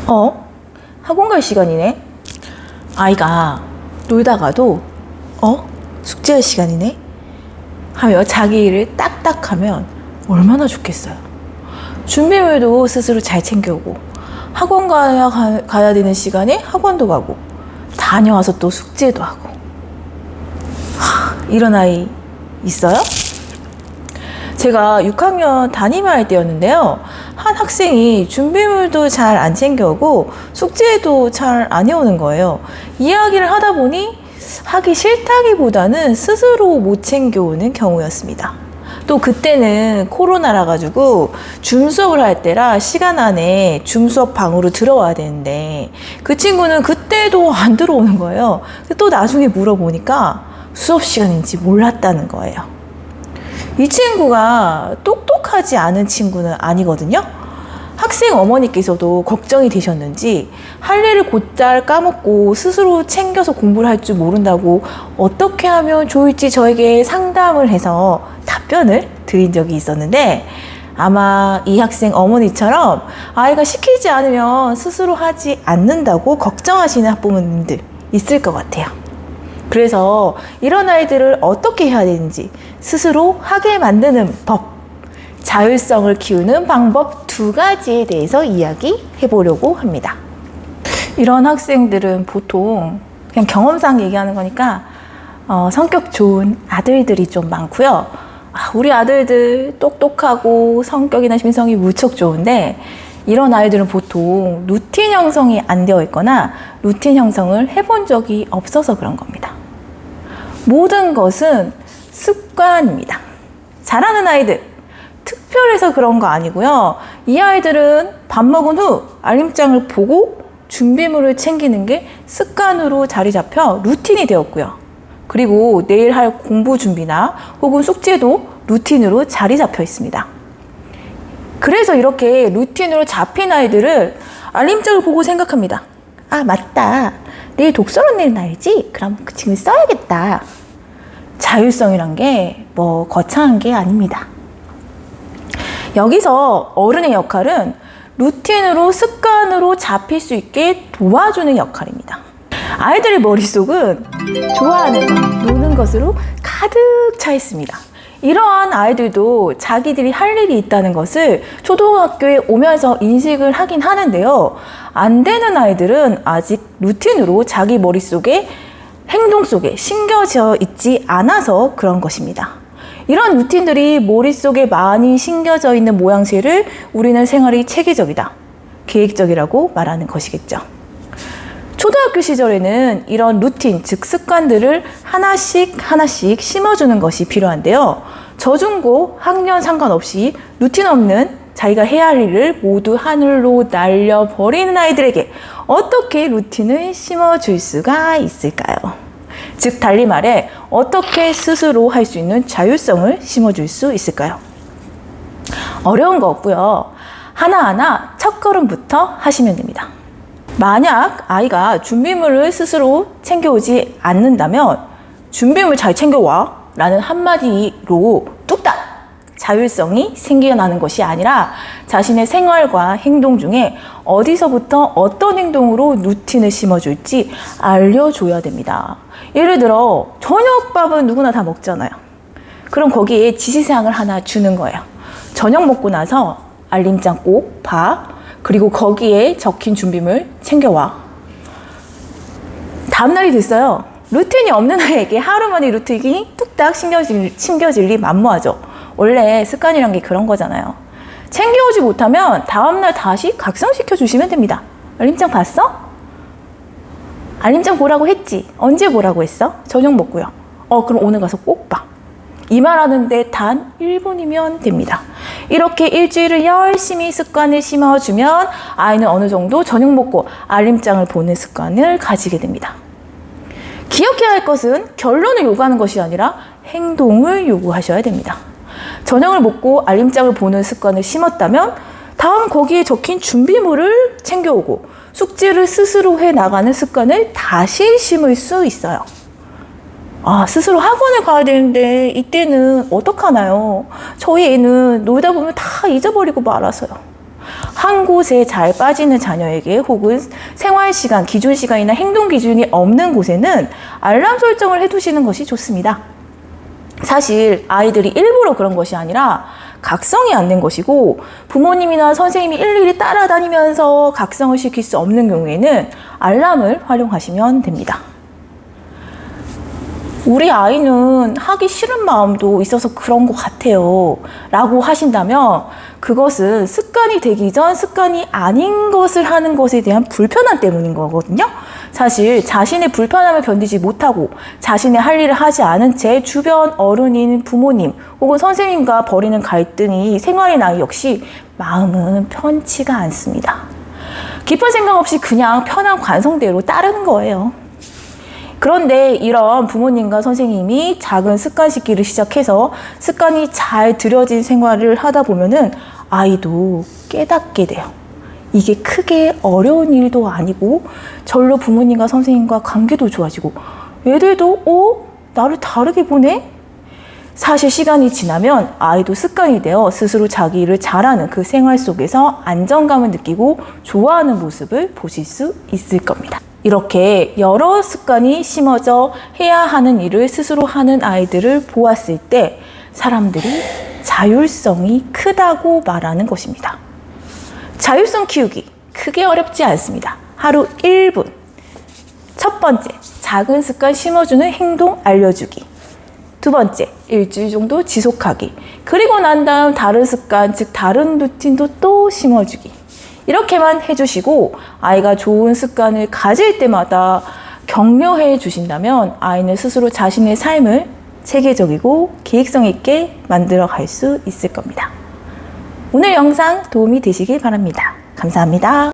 학원 갈 시간이네. 아이가 놀다가도 숙제할 시간이네 하며 자기 일을 딱딱 하면 얼마나 좋겠어요. 준비물도 스스로 잘 챙겨오고, 학원 가야 되는 시간에 학원도 가고, 다녀와서 또 숙제도 하고. 이런 아이 있어요? 제가 6학년 담임할 때였는데요. 한 학생이 준비물도 잘 안 챙겨오고 숙제도 잘 안 해오는 거예요. 이야기를 하다 보니 하기 싫다기보다는 스스로 못 챙겨오는 경우였습니다. 또 그때는 코로나라 가지고 줌 수업을 할 때라 시간 안에 줌 수업 방으로 들어와야 되는데 그 친구는 그때도 안 들어오는 거예요. 또 나중에 물어보니까 수업 시간인지 몰랐다는 거예요. 이 친구가 똑똑하지 않은 친구는 아니거든요. 학생 어머니께서도 걱정이 되셨는지 할 일을 곧잘 까먹고 스스로 챙겨서 공부를 할 줄 모른다고 어떻게 하면 좋을지 저에게 상담을 해서 답변을 드린 적이 있었는데, 아마 이 학생 어머니처럼 아이가 시키지 않으면 스스로 하지 않는다고 걱정하시는 학부모님들 있을 것 같아요. 그래서 이런 아이들을 어떻게 해야 되는지 스스로 하게 만드는 법, 자율성을 키우는 방법 2가지에 대해서 이야기해 보려고 합니다. 이런 학생들은 보통 그냥 경험상 얘기하는 거니까 성격 좋은 아들들이 좀 많고요. 우리 아들들 똑똑하고 성격이나 심성이 무척 좋은데 이런 아이들은 보통 루틴 형성이 안 되어 있거나 루틴 형성을 해본 적이 없어서 그런 겁니다. 모든 것은 습관입니다. 잘하는 아이들, 특별해서 그런 거 아니고요. 이 아이들은 밥 먹은 후 알림장을 보고 준비물을 챙기는 게 습관으로 자리 잡혀 루틴이 되었고요. 그리고 내일 할 공부 준비나 혹은 숙제도 루틴으로 자리 잡혀 있습니다. 그래서 이렇게 루틴으로 잡힌 아이들을 알림장을 보고 생각합니다. 맞다. 내일 독서론 내일 날이지? 그럼 지금 써야겠다. 자율성이란 게 거창한 게 아닙니다. 여기서 어른의 역할은 루틴으로 습관으로 잡힐 수 있게 도와주는 역할입니다. 아이들의 머릿속은 좋아하는 것, 노는 것으로 가득 차 있습니다. 이러한 아이들도 자기들이 할 일이 있다는 것을 초등학교에 오면서 인식을 하긴 하는데요. 안 되는 아이들은 아직 루틴으로 자기 머릿속에 행동 속에 심겨져 있지 않아서 그런 것입니다. 이런 루틴들이 머릿속에 많이 심겨져 있는 모양새를 우리는 생활이 체계적이다, 계획적이라고 말하는 것이겠죠. 초등학교 시절에는 이런 루틴, 즉 습관들을 하나씩 심어주는 것이 필요한데요. 저중고 학년 상관없이 루틴 없는 자기가 해야 할 일을 모두 하늘로 날려버리는 아이들에게 어떻게 루틴을 심어줄 수가 있을까요? 즉 달리 말해 어떻게 스스로 할 수 있는 자율성을 심어줄 수 있을까요? 어려운 거 없고요. 하나하나 첫걸음부터 하시면 됩니다. 만약 아이가 준비물을 스스로 챙겨오지 않는다면 준비물 잘 챙겨와 라는 한마디로 뚝딱 자율성이 생겨나는 것이 아니라 자신의 생활과 행동 중에 어디서부터 어떤 행동으로 루틴을 심어줄지 알려줘야 됩니다. 예를 들어 저녁밥은 누구나 다 먹잖아요. 그럼 거기에 지시사항을 하나 주는 거예요. 저녁 먹고 나서 알림장 꼭 봐. 그리고 거기에 적힌 준비물 챙겨와. 다음날이 됐어요. 루틴이 없는 아이에게 하루 만에 루틴이 뚝딱 심겨질 리 만무하죠. 원래 습관이란 게 그런 거잖아요. 챙겨오지 못하면 다음날 다시 각성시켜 주시면 됩니다. 알림장 봤어? 알림장 보라고 했지? 언제 보라고 했어? 저녁 먹고요. 그럼 오늘 가서 꼭 봐. 이 말하는데 단 1분이면 됩니다. 이렇게 일주일을 열심히 습관을 심어주면 아이는 어느 정도 저녁 먹고 알림장을 보는 습관을 가지게 됩니다. 기억해야 할 것은 결론을 요구하는 것이 아니라 행동을 요구하셔야 됩니다. 저녁을 먹고 알림장을 보는 습관을 심었다면 다음 거기에 적힌 준비물을 챙겨오고 숙제를 스스로 해나가는 습관을 다시 심을 수 있어요. 스스로 학원을 가야 되는데 이때는 어떡하나요? 저희 애는 놀다 보면 다 잊어버리고 말아서요. 한 곳에 잘 빠지는 자녀에게 혹은 생활 시간, 기준 시간이나 행동 기준이 없는 곳에는 알람 설정을 해두시는 것이 좋습니다. 사실 아이들이 일부러 그런 것이 아니라 각성이 안 된 것이고 부모님이나 선생님이 일일이 따라다니면서 각성을 시킬 수 없는 경우에는 알람을 활용하시면 됩니다. 우리 아이는 하기 싫은 마음도 있어서 그런 것 같아요 라고 하신다면 그것은 습관이 되기 전 습관이 아닌 것을 하는 것에 대한 불편함 때문인 거거든요. 사실 자신의 불편함을 견디지 못하고 자신의 할 일을 하지 않은 제 주변 어른인 부모님 혹은 선생님과 벌이는 갈등이 생활의 나이 역시 마음은 편치가 않습니다. 깊은 생각 없이 그냥 편한 관성대로 따르는 거예요. 그런데 이런 부모님과 선생님이 작은 습관 씻기를 시작해서 습관이 잘 들여진 생활을 하다 보면은 아이도 깨닫게 돼요. 이게 크게 어려운 일도 아니고 절로 부모님과 선생님과 관계도 좋아지고 애들도 나를 다르게 보네? 사실 시간이 지나면 아이도 습관이 되어 스스로 자기 일을 잘하는 그 생활 속에서 안정감을 느끼고 좋아하는 모습을 보실 수 있을 겁니다. 이렇게 여러 습관이 심어져 해야 하는 일을 스스로 하는 아이들을 보았을 때 사람들이 자율성이 크다고 말하는 것입니다. 자율성 키우기 크게 어렵지 않습니다. 하루 1분. 첫 번째, 작은 습관 심어주는 행동 알려주기. 두 번째, 일주일 정도 지속하기. 그리고 난 다음 다른 습관, 즉 다른 루틴도 또 심어주기. 이렇게만 해주시고 아이가 좋은 습관을 가질 때마다 격려해 주신다면 아이는 스스로 자신의 삶을 체계적이고 계획성 있게 만들어 갈 수 있을 겁니다. 오늘 영상 도움이 되시길 바랍니다. 감사합니다.